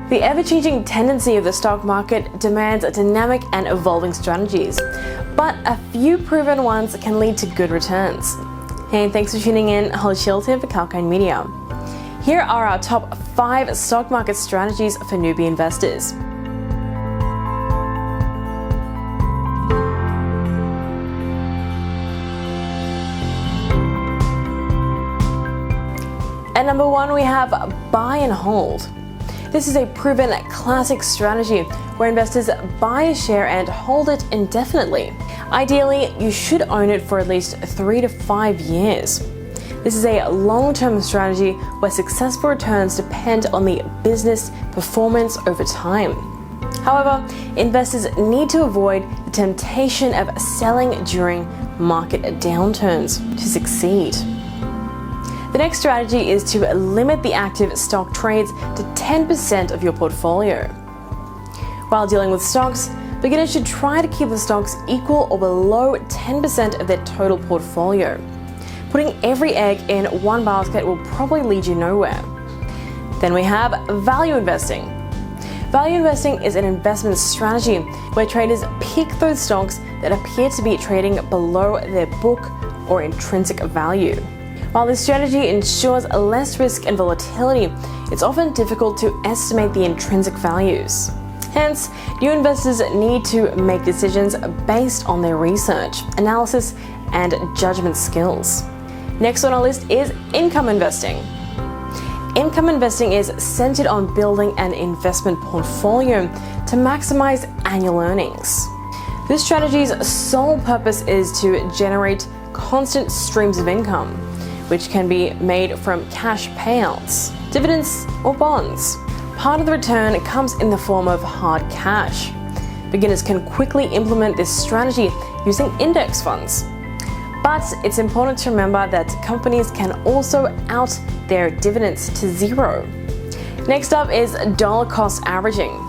The ever-changing tendency of the stock market demands dynamic and evolving strategies, but a few proven ones can lead to good returns. Hey, thanks for tuning in. Holly Shields here for kalkinemedia. Here are our top 5 stock market strategies for newbie investors. At number 1, we have buy and hold. This is a proven classic strategy where investors buy a share and hold it indefinitely. Ideally, you should own it for at least 3 to 5 years. This is a long-term strategy where successful returns depend on the business performance over time. However, investors need to avoid the temptation of selling during market downturns to succeed. The next strategy is to limit the active stock trades to 10% of your portfolio. While dealing with stocks, beginners should try to keep the stocks equal or below 10% of their total portfolio. Putting every egg in one basket will probably lead you nowhere. Then we have value investing. Value investing is an investment strategy where traders pick those stocks that appear to be trading below their book or intrinsic value. While this strategy ensures less risk and volatility, it's often difficult to estimate the intrinsic values. Hence, new investors need to make decisions based on their research, analysis, and judgment skills. Next on our list is income investing. Income investing is centered on building an investment portfolio to maximize annual earnings. This strategy's sole purpose is to generate constant streams of income, which can be made from cash payouts, dividends, or bonds. Part of the return comes in the form of hard cash. Beginners can quickly implement this strategy using index funds. But it's important to remember that companies can also out their dividends to zero. Next up is dollar cost averaging.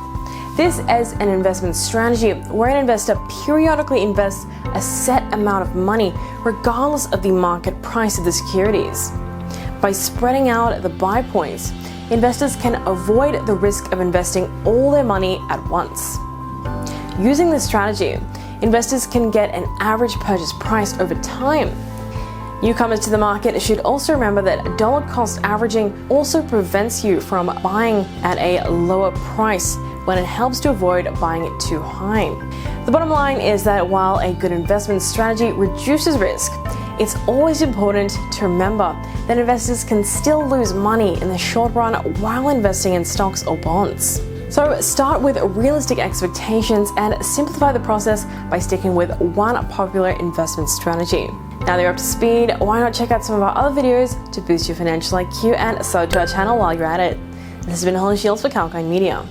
This is an investment strategy where an investor periodically invests a set amount of money regardless of the market price of the securities. By spreading out the buy points, investors can avoid the risk of investing all their money at once. Using this strategy, investors can get an average purchase price over time. Newcomers to the market should also remember that dollar cost averaging also prevents you from buying at a lower price when it helps to avoid buying it too high. The bottom line is that while a good investment strategy reduces risk, it's always important to remember that investors can still lose money in the short run while investing in stocks or bonds. So start with realistic expectations and simplify the process by sticking with one popular investment strategy. Now that you're up to speed, why not check out some of our other videos to boost your financial IQ and sub to our channel while you're at it. This has been Holly Shields for kalkinemedia.